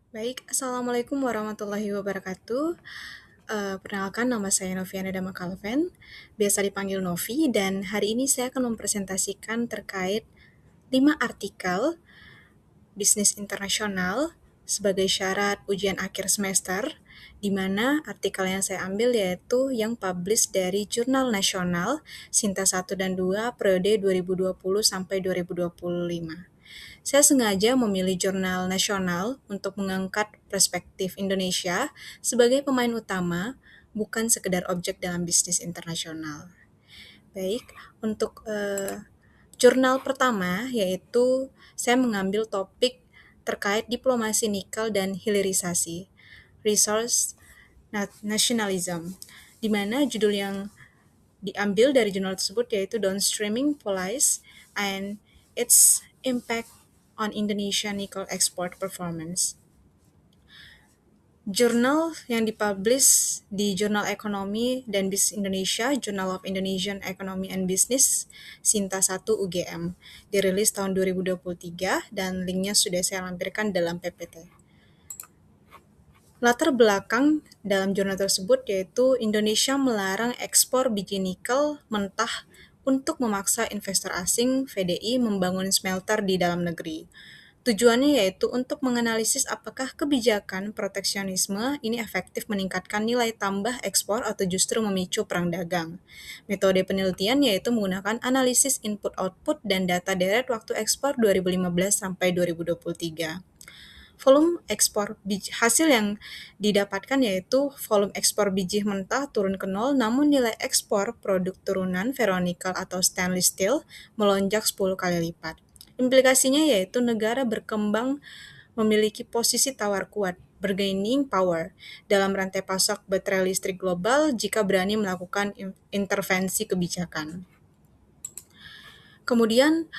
Baik, Assalamualaikum warahmatullahi wabarakatuh. Perkenalkan nama saya Noviana Dama Kalven, biasa dipanggil Novi, dan hari ini saya akan mempresentasikan terkait 5 artikel bisnis internasional sebagai syarat ujian akhir semester, di mana artikel yang saya ambil yaitu yang publish dari Jurnal Nasional Sinta 1 dan 2 periode 2020 sampai 2025. Saya sengaja memilih jurnal nasional untuk mengangkat perspektif Indonesia sebagai pemain utama, bukan sekedar objek dalam bisnis internasional. Baik, untuk jurnal pertama yaitu saya mengambil topik terkait diplomasi nikel dan hilirisasi, resource nationalism, di mana judul yang diambil dari jurnal tersebut yaitu Downstreaming Policy and its Impact on Indonesia Nickel Export Performance. Jurnal yang dipublish di Jurnal Ekonomi dan Bisnis Indonesia, Journal of Indonesian Economy and Business, Sinta 1 UGM, dirilis tahun 2023 dan linknya sudah saya lampirkan dalam PPT. Latar belakang dalam jurnal tersebut yaitu Indonesia melarang ekspor biji nikel mentah untuk memaksa investor asing (FDI) membangun smelter di dalam negeri. Tujuannya yaitu untuk menganalisis apakah kebijakan proteksionisme ini efektif meningkatkan nilai tambah ekspor atau justru memicu perang dagang. Metode penelitian yaitu menggunakan analisis input-output dan data deret waktu ekspor 2015 sampai 2023. Volume ekspor hasil yang didapatkan yaitu volume ekspor biji mentah turun ke nol, namun nilai ekspor produk turunan ferronikel atau stainless steel melonjak 10 kali lipat. Implikasinya yaitu negara berkembang memiliki posisi tawar kuat, bargaining power, dalam rantai pasok baterai listrik global jika berani melakukan intervensi kebijakan. Kemudian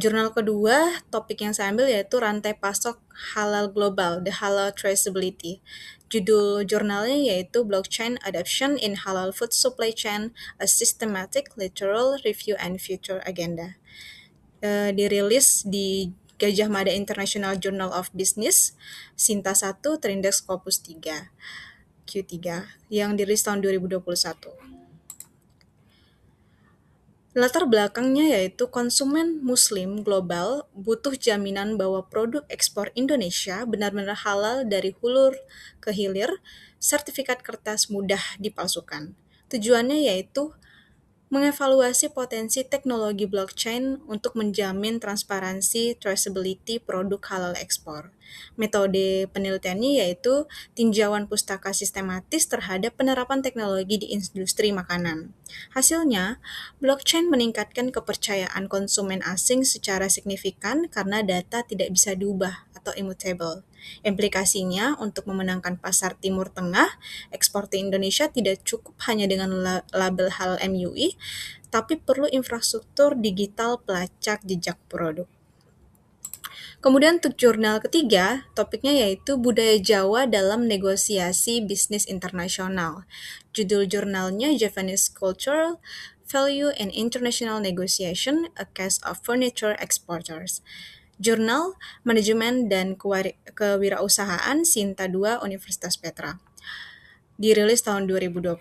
jurnal kedua, topik yang saya ambil yaitu rantai pasok halal global, the halal traceability. Judul jurnalnya yaitu Blockchain Adoption in Halal Food Supply Chain, a Systematic Literal Review and Future Agenda. Dirilis di Gajah Mada International Journal of Business, Sinta 1, terindeks Scopus 3, Q3, yang dirilis tahun 2021. Latar belakangnya yaitu konsumen muslim global butuh jaminan bahwa produk ekspor Indonesia benar-benar halal dari hulu ke hilir, sertifikat kertas mudah dipalsukan. Tujuannya yaitu mengevaluasi potensi teknologi blockchain untuk menjamin transparansi traceability produk halal ekspor. Metode penelitiannya yaitu tinjauan pustaka sistematis terhadap penerapan teknologi di industri makanan. Hasilnya, blockchain meningkatkan kepercayaan konsumen asing secara signifikan karena data tidak bisa diubah atau immutable. Implikasinya, untuk memenangkan pasar Timur Tengah, ekspor ke Indonesia tidak cukup hanya dengan label halal MUI, tapi perlu infrastruktur digital pelacak jejak produk. Kemudian untuk jurnal ketiga, topiknya yaitu Budaya Jawa dalam Negosiasi Bisnis Internasional. Judul jurnalnya Javanese Cultural Value in International Negotiation, A Case of Furniture Exporters. Jurnal Manajemen dan Kewirausahaan Sinta 2 Universitas Petra. Dirilis tahun 2022.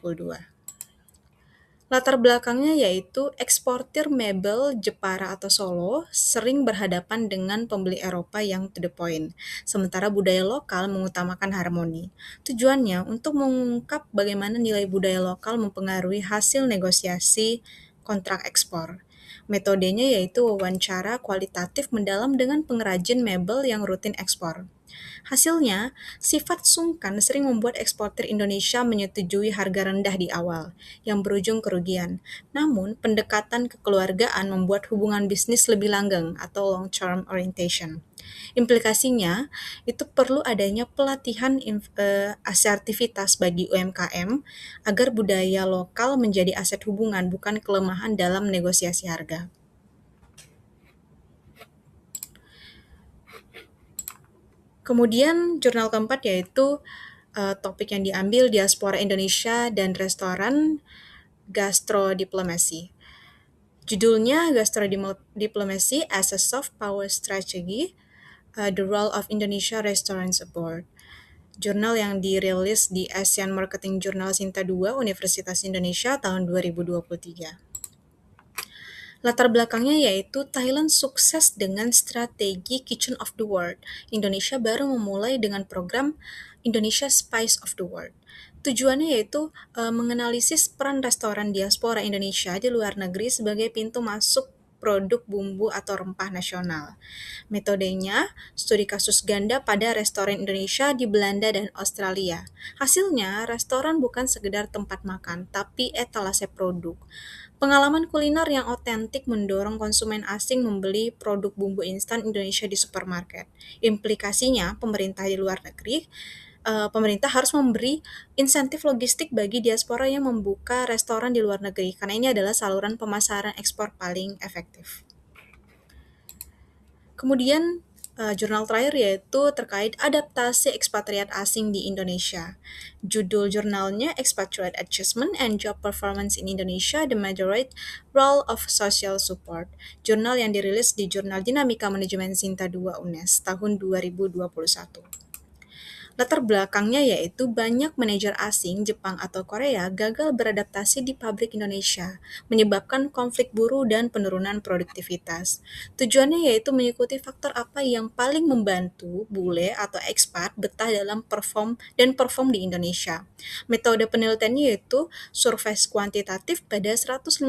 Latar belakangnya yaitu eksportir mebel Jepara atau Solo sering berhadapan dengan pembeli Eropa yang to the point, sementara budaya lokal mengutamakan harmoni. Tujuannya untuk mengungkap bagaimana nilai budaya lokal mempengaruhi hasil negosiasi kontrak ekspor. Metodenya yaitu wawancara kualitatif mendalam dengan pengrajin mebel yang rutin ekspor. Hasilnya, sifat sungkan sering membuat eksportir Indonesia menyetujui harga rendah di awal, yang berujung kerugian. Namun, pendekatan kekeluargaan membuat hubungan bisnis lebih langgeng atau long-term orientation. Implikasinya, itu perlu adanya pelatihan asertivitas bagi UMKM agar budaya lokal menjadi aset hubungan, bukan kelemahan dalam negosiasi harga. Kemudian jurnal keempat yaitu topik yang diambil diaspora Indonesia dan restoran gastrodiplomasi. Judulnya Gastrodiplomasi as a Soft Power Strategy, The Role of Indonesia Restaurants Abroad. Jurnal yang dirilis di Asian Marketing Journal Sinta II Universitas Indonesia tahun 2023. Latar belakangnya yaitu Thailand sukses dengan strategi Kitchen of the World. Indonesia baru memulai dengan program Indonesia Spice of the World. Tujuannya yaitu menganalisis peran restoran diaspora Indonesia di luar negeri sebagai pintu masuk produk bumbu atau rempah nasional. Metodenya, studi kasus ganda pada restoran Indonesia di Belanda dan Australia. Hasilnya, restoran bukan sekedar tempat makan, tapi etalase produk. Pengalaman kuliner yang otentik mendorong konsumen asing membeli produk bumbu instan Indonesia di supermarket. Implikasinya, pemerintah harus memberi insentif logistik bagi diaspora yang membuka restoran di luar negeri, karena ini adalah saluran pemasaran ekspor paling efektif. Kemudian jurnal terakhir yaitu terkait adaptasi ekspatriat asing di Indonesia. Judul jurnalnya Expatriate Adjustment and Job Performance in Indonesia, The Majority Role of Social Support. Jurnal yang dirilis di Jurnal Dinamika Manajemen Sinta II UNES tahun 2021. Latar belakangnya yaitu banyak manajer asing, Jepang atau Korea gagal beradaptasi di pabrik Indonesia, menyebabkan konflik buruh dan penurunan produktivitas. Tujuannya yaitu mengikuti faktor apa yang paling membantu bule atau ekspat betah dalam perform di Indonesia. Metode penelitiannya yaitu survei kuantitatif pada 150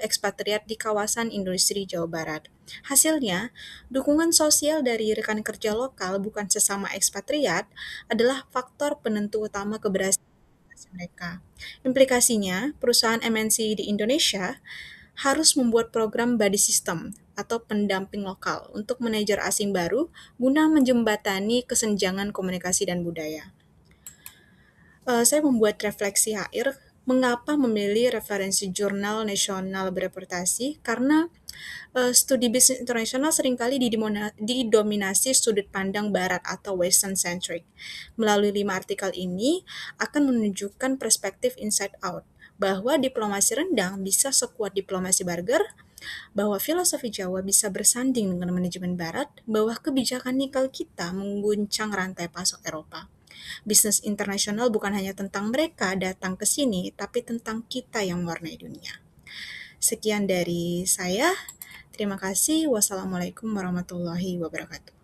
ekspatriat di kawasan industri Jawa Barat. Hasilnya, dukungan sosial dari rekan kerja lokal bukan sesama ekspatriat adalah faktor penentu utama keberhasilan mereka. Implikasinya, perusahaan MNC di Indonesia harus membuat program buddy system atau pendamping lokal untuk manajer asing baru guna menjembatani kesenjangan komunikasi dan budaya. Saya membuat refleksi akhir, mengapa memilih referensi jurnal nasional bereputasi? Karena studi bisnis internasional seringkali didominasi sudut pandang barat atau western centric. Melalui 5 artikel ini akan menunjukkan perspektif inside out, bahwa diplomasi rendang bisa sekuat diplomasi burger, bahwa filosofi Jawa bisa bersanding dengan manajemen barat, bahwa kebijakan nikel kita mengguncang rantai pasok Eropa. Bisnis internasional bukan hanya tentang mereka datang ke sini, tapi tentang kita yang mewarnai dunia. Sekian dari saya. Terima kasih. Wassalamualaikum warahmatullahi wabarakatuh.